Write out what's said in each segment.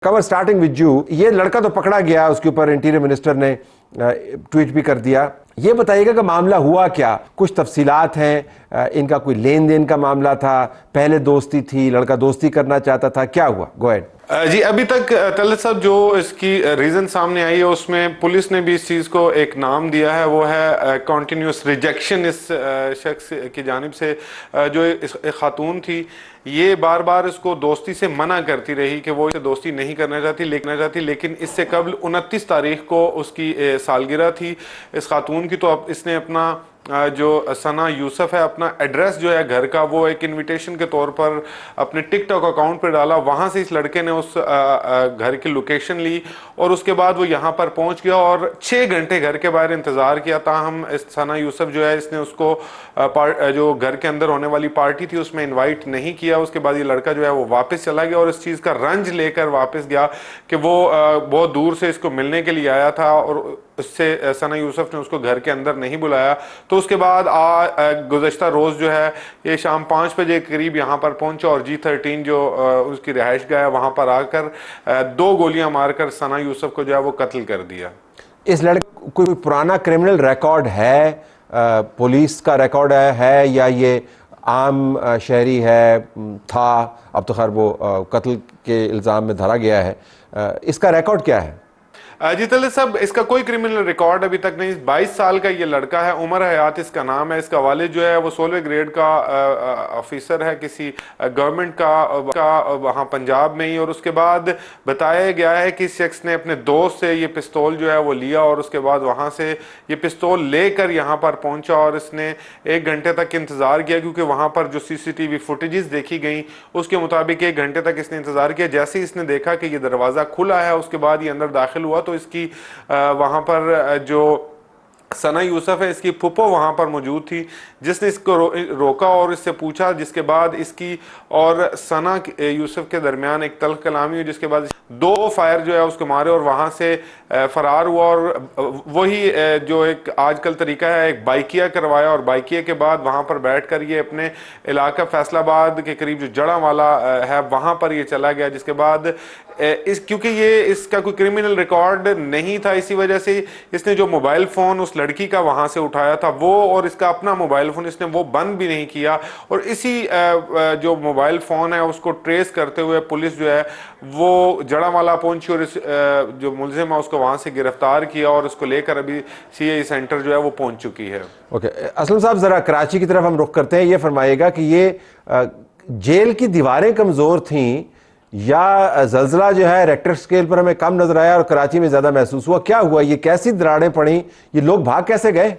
Cover starting with you, ये लड़का तो पकड़ा गया, उसके ऊपर इंटीरियर मिनिस्टर ने ट्वीट भी कर दिया। ये बताइएगा कि मामला हुआ क्या, कुछ तफसीलात हैं, इनका कोई लेन देन का मामला था, पहले दोस्ती थी, लड़का दोस्ती करना चाहता था, क्या हुआ? Go ahead. जी, अभी तक तलत साहब जो इसकी रीजन सामने आई है उसमें पुलिस ने भी इस चीज को एक नाम दिया है, वो है कॉन्टिन्यूस रिजेक्शन इस शख्स की जानिब से। जो एक खातून थी, ये बार बार इसको दोस्ती से मना करती रही कि वो इसे दोस्ती नहीं करना चाहती, लेकिन इससे कबल 29 तारीख को उसकी सालगिरह थी इस खातून की। तो अब इसने अपना जो सना यूसुफ है, अपना एड्रेस जो है घर का, वो एक इनविटेशन के तौर पर अपने टिकटॉक अकाउंट पर डाला। वहां से इस लड़के ने उस घर की लोकेशन ली और उसके बाद वो यहाँ पर पहुंच गया और 6 घंटे घर के बाहर इंतजार किया। ताहम इस सना यूसुफ जो है, इसने उसको जो घर के अंदर होने वाली पार्टी थी उसमें इन्वाइट नहीं किया। उसके बाद ये लड़का जो है वो वापस चला गया और इस चीज़ का रंज लेकर वापस गया कि वो बहुत दूर से इसको मिलने के लिए आया था और उससे सना यूसुफ ने उसको घर के अंदर नहीं बुलाया। तो उसके बाद गुज़श्ता रोज़ जो है ये शाम 5 बजे करीब यहाँ पर पहुंचा और G13 जो उसकी रिहाइश गाह है वहाँ पर आकर 2 गोलियां मारकर सना यूसुफ को जो है वो कत्ल कर दिया। इस लड़के कोई पुराना क्रिमिनल रिकॉर्ड है, पुलिस का रिकॉर्ड है या ये आम शहरी है था? अब तो खैर वो कत्ल के इल्ज़ाम में धरा गया है, इसका रिकॉर्ड क्या है? जी तलत साहब, इसका कोई क्रिमिनल रिकॉर्ड अभी तक नहीं। 22 साल का ये लड़का है, उमर हयात इसका नाम है। इसका वालिद जो है वो 16वें ग्रेड का ऑफिसर है किसी गवर्नमेंट का वहाँ पंजाब में ही। और उसके बाद बताया गया है कि इस शख्स ने अपने दोस्त से ये पिस्तौल जो है वो लिया और उसके बाद वहाँ से ये पिस्तौल लेकर यहाँ पर पहुँचा और इसने 1 घंटे तक इंतज़ार किया, क्योंकि वहाँ पर जो CCTV फुटेजेस देखी गई उसके मुताबिक 1 घंटे तक इसने इंतज़ार किया। जैसे ही इसने देखा कि ये दरवाज़ा खुला है, उसके बाद ये अंदर दाखिल हुआ तो इसकी वहां पर जो सना यूसुफ है, इसकी फुप्पो वहां पर मौजूद थी, जिसने इसको रोका और इससे पूछा, जिसके बाद इसकी और सना यूसुफ के दरमियान एक तल्ख कलामी हुई, जिसके बाद 2 फायर जो है उसको मारे और वहां से फरार हुआ। और वही जो एक आजकल तरीका है, एक बाइकिया करवाया और बाइकिया के बाद वहां पर बैठकर ये अपने इलाका फैसलाबाद के करीब जो जड़ा वाला है वहां पर ये चला गया। जिसके बाद क्योंकि ये इसका कोई क्रिमिनल रिकॉर्ड नहीं था, इसी वजह से इसने जो मोबाइल फोन उस लड़की का वहां से उठाया था वो और इसका अपना मोबाइल फोन इसने वो बंद भी नहीं किया। और इसी जो मोबाइल फोन है उसको ट्रेस करते हुए पुलिस जो है वो जड़ावाला पहुंची और इस जो मुलजिम है उसको वहां से गिरफ्तार किया और उसको लेकर अभी CI सेंटर जो है वो पहुंच चुकी है। ओके, असलम साहब जरा कराची की तरफ हम रुख करते हैं। ये फरमाइएगा कि ये जेल की दीवारें कमजोर थीं या जल्जला जो है रेक्टर स्केल पर हमें कम नजर आया और कराची में ज्यादा महसूस हुआ? क्या हुआ, ये कैसी दरारें पड़ी, ये लोग भाग कैसे गए?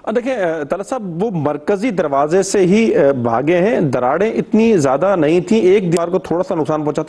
देखिए तलत साहब, वो मरकजी दरवाजे से ही भागे हैं। दरारें इतनी ज्यादा नहीं थी, एक दीवार को थोड़ा सा नुकसान पहुंचा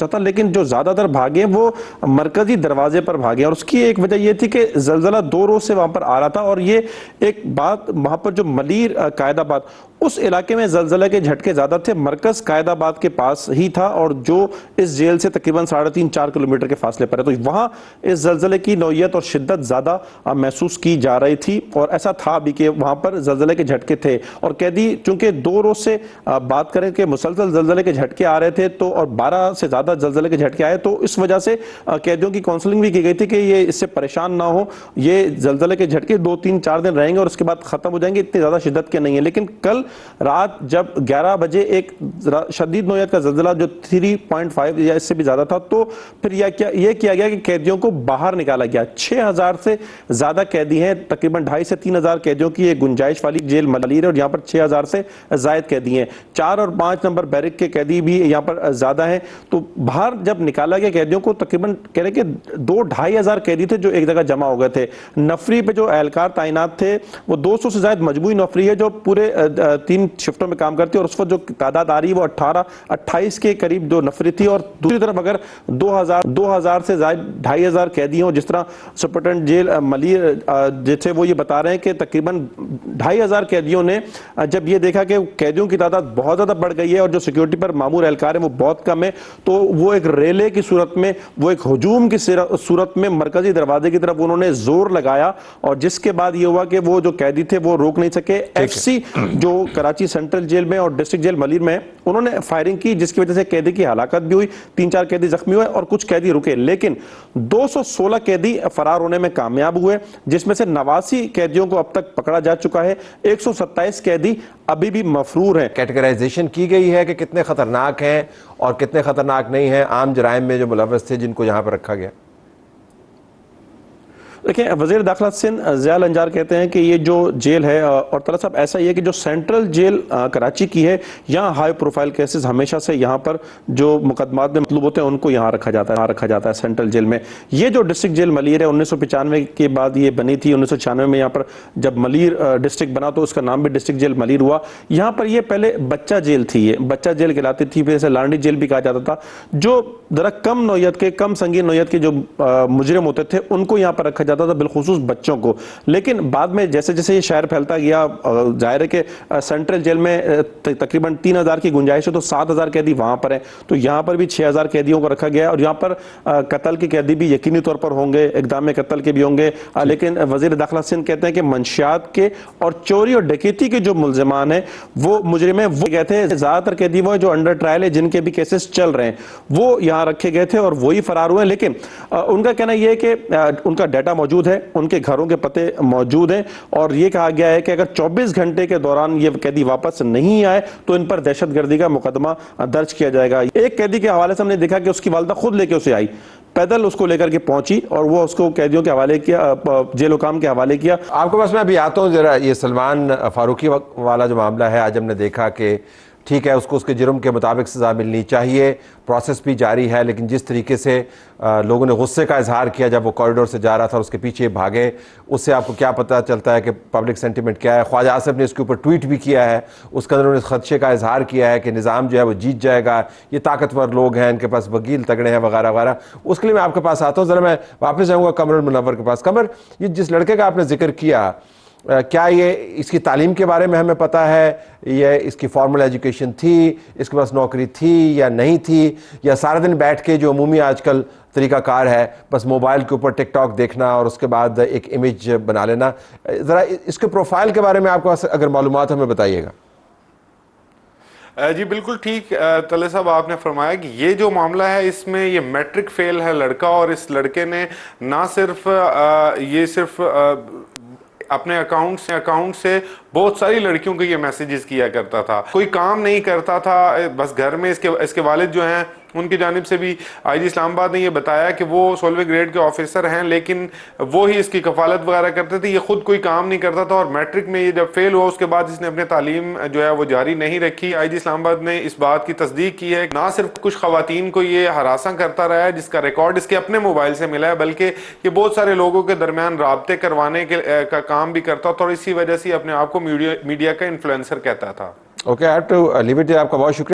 था, लेकिन जो ज्यादातर भागे वो मरकजी दरवाजे पर भागे। और उसकी एक वजह यह थी कि जल्जला 2 रोज से वहां पर आ रहा था और ये एक बात, वहां पर जो मलीर कायदाबाद उस इलाके में जल्जला के झटके ज्यादा थे। मरकज कायदाबाद के पास ही था और जो इस जेल से तकरीबन 3.5-4 किलोमीटर के फासले पर है, तो वहां इस जल्जले की नौयत और शिद्दत ज्यादा महसूस की जा रही थी। और ऐसा था भी कि वहां पर जल्जले के झटके थे और कैदी चूंकि 2 रोज से बात करें कि मुसलसल जल्जले के झटके आ रहे थे, तो और 12 से ज्यादा जल्जले के झटके आए, तो इस वजह से कैदियों की काउंसलिंग भी की गई थी कि ये इससे परेशान ना हो, ये जल्जले के झटके 2-3-4 दिन रहेंगे और उसके बाद खत्म हो जाएंगे, इतनी ज्यादा शिद्दत के नहीं है। लेकिन कल रात जब 11 बजे एक शदीद नौयत का जल्जला जो 3.5 या इससे भी ज्यादा था, तो फिर यह किया गया कि कैदियों को बाहर निकाला गया। 6000 से ज्यादा कैदी हैं, तकरीबन 2500 से 3000 कैदियों की एक गुंजाइश वाली जेल मलीर है और यहाँ पर 6000 से जायद कैदी हैं। 4 और 5 नंबर बैरिक के कैदी भी यहाँ पर ज्यादा हैं। तो बाहर जब निकाला गया कैदियों को, तकरीबन कह रहे कि 2-2.5 हजार कैदी थे जो एक जगह जमा हो गए थे। नफरी पे जो एहलकार तैनात थे वो 200 से ज्यादा मजबूरी नफरी है जो पूरे 3 शिफ्टों में काम करती है और उस वक्त जो तादाद आ रही है वो 18-28 के करीब जो नफरी थी। और दूसरी तरफ अगर 2000 से ज्यादा 2500 कैदी हो, जिस तरह सुपरिटेंडेंट जेल मलीर जैसे वो ये बता रहे हैं कि तकरीबन 2500 कैदियों ने जब ये देखा कि कैदियों की तादाद बहुत ज्यादा बढ़ गई है और जो सिक्योरिटी पर मामूर एहलकार है वो बहुत कम है, तो वो एक रेले की सूरत में, वो एक हुजूम की सूरत में मरकजी दरवाजे की तरफ उन्होंने जोर लगाया और जिसके बाद ये हुआ कि वो जो कैदी थे वो रोक नहीं सके। FC जो कराची सेंट्रल जेल में और डिस्ट्रिक्ट जेल मलीर में उन्होंने फायरिंग की, जिसकी वजह से कैदी की हलाकत भी हुई, 3-4 कैदी जख्मी हुए और कुछ कैदी रुके, लेकिन 216 कैदी फरार होने में कामयाब हुए, जिसमें से 89 कैदियों को अब तक पकड़ा जा चुका है, 127 कैदी अभी भी मफरूर हैं। कैटेगराइजेशन की गई है कि कितने खतरनाक हैं और कितने खतरनाक नहीं हैं आम जराइम में जो मुलव्वस थे जिनको यहाँ पर रखा गया? देखिए, वज़ीर दाखिला सिंध ज़ियाल अंजार कहते हैं कि ये जो जेल है, और तरह साहब ऐसा ही है कि जो सेंट्रल जेल कराची की है, यहाँ हाई प्रोफाइल केसेस हमेशा से यहाँ पर जो मुकदमात में मतलूब होते हैं उनको यहाँ रखा जाता है सेंट्रल जेल में। ये जो डिस्ट्रिक्ट जेल मलीर है 1995 के बाद ये बनी थी, 1996 में यहाँ पर जब मलीर डिस्ट्रिक्ट बना तो उसका नाम भी डिस्ट्रिक्ट जेल मलीर हुआ। यहाँ पर ये पहले बच्चा जेल थी, ये बच्चा जेल कहलाती थी, फिर इसे लांडी जेल भी कहा जाता था। जो जरा कम नौयत के, कम संगीन नौयत के जो मुजरिम होते थे उनको यहाँ पर रखा जाता था, बिलखुसूस बच्चों को। लेकिन बाद में जैसे जैसे ये शहर फैलता गया, जाहिर है कि सेंट्रल जेल में तकरीबन 3000 की गुंजाइश है, तो 7000 कैदी वहां पर है, तो यहाँ पर भी 6000 कैदियों को रखा गया है। और यहाँ पर कत्ल के कैदी भी यकीनी तौर पर होंगे, इक़दाम कत्ल के भी होंगे। लेकिन वज़ीर दाखिला सिंध कहते हैं कि मंशियात के और चोरी और डकैती के जो मुल्ज़िमान हैं वो मुजरिम हैं, वो कहते हैं ज्यादातर कैदी वो जो अंडर ट्रायल है, जिनके भी केसेस चल रहे हैं, वो यहाँ रखे गए थे और वही फरार हुए। लेकिन उनका कहना यह है कि उनका डाटा मौजूद है, उनके घरों के पते मौजूद हैं, और यह कहा गया है कि अगर 24 घंटे के दौरान ये कैदी वापस नहीं आए तो इन पर दहशतगर्दी का मुकदमा दर्ज किया जाएगा। एक कैदी के हवाले से हमने देखा कि उसकी वालिदा खुद लेके उसे आई, पैदल उसको लेकर के पहुंची और वो उसको कैदियों के हवाले किया, जेल हुकाम के हवाले किया। आपके पास मैं अभी आता हूँ जरा, ये सलमान फारूकी वाला जो मामला है, आज हमने देखा कि ठीक है उसको उसके जुर्म के मुताबिक सज़ा मिलनी चाहिए, प्रोसेस भी जारी है, लेकिन जिस तरीके से लोगों ने गुस्से का इजहार किया जब वो कॉरिडोर से जा रहा था और उसके पीछे भागे, उससे आपको क्या पता चलता है कि पब्लिक सेंटिमेंट क्या है। ख्वाजा आसिफ ने इसके ऊपर ट्वीट भी किया है, उसके अंदर उन्होंने खदशे का इजहार किया है कि निज़ाम जो है वो जीत जाएगा, ये ताकतवर लोग हैं, इनके पास वकील तगड़े हैं वगैरह वगैरह। उसके लिए मैं आपके पास आता हूँ, ज़रा मैं वापस जाऊँगा कमरुल मुनव्वर के पास। कमर, ये जिस लड़के का आपने जिक्र किया, क्या ये इसकी तालीम के बारे में हमें पता है, ये इसकी फॉर्मल एजुकेशन थी, इसके पास नौकरी थी या नहीं थी, या सारा दिन बैठ के जो अमूमी आजकल तरीक़ाकार है बस मोबाइल के ऊपर टिकटॉक देखना और उसके बाद एक इमेज बना लेना? ज़रा इसके प्रोफाइल के बारे में आपको अगर मालूमात हमें बताइएगा। जी बिल्कुल ठीक तले साहब, आपने फरमाया कि ये जो मामला है इसमें ये मैट्रिक फेल है लड़का, और इस लड़के ने ना सिर्फ ये सिर्फ अपने अकाउंट से बहुत सारी लड़कियों को ये मैसेजेस किया करता था, कोई काम नहीं करता था, बस घर में इसके वालिद जो हैं उनकी जानिब से भी आईजी इस्लामाबाद ने ये बताया कि वो 16वें ग्रेड के ऑफिसर हैं, लेकिन वो ही इसकी कफालत वगैरह करते थे, ये खुद कोई काम नहीं करता था। और मैट्रिक में ये जब फेल हुआ उसके बाद इसने अपनी तालीम जो है वो जारी नहीं रखी। आईजी इस्लामाबाद ने इस बात की तस्दीक की है, ना सिर्फ कुछ खवातीन को ये हरासा करता रहा है जिसका रिकॉर्ड इसके अपने मोबाइल से मिला है, बल्कि ये बहुत सारे लोगों के दरमियान राब्ते करवाने का काम भी करता था, और इसी वजह से अपने आप को मीडिया का इन्फ्लुएंसर कहता था। Okay, I have to leave it. आपका बहुत शुक्रिया।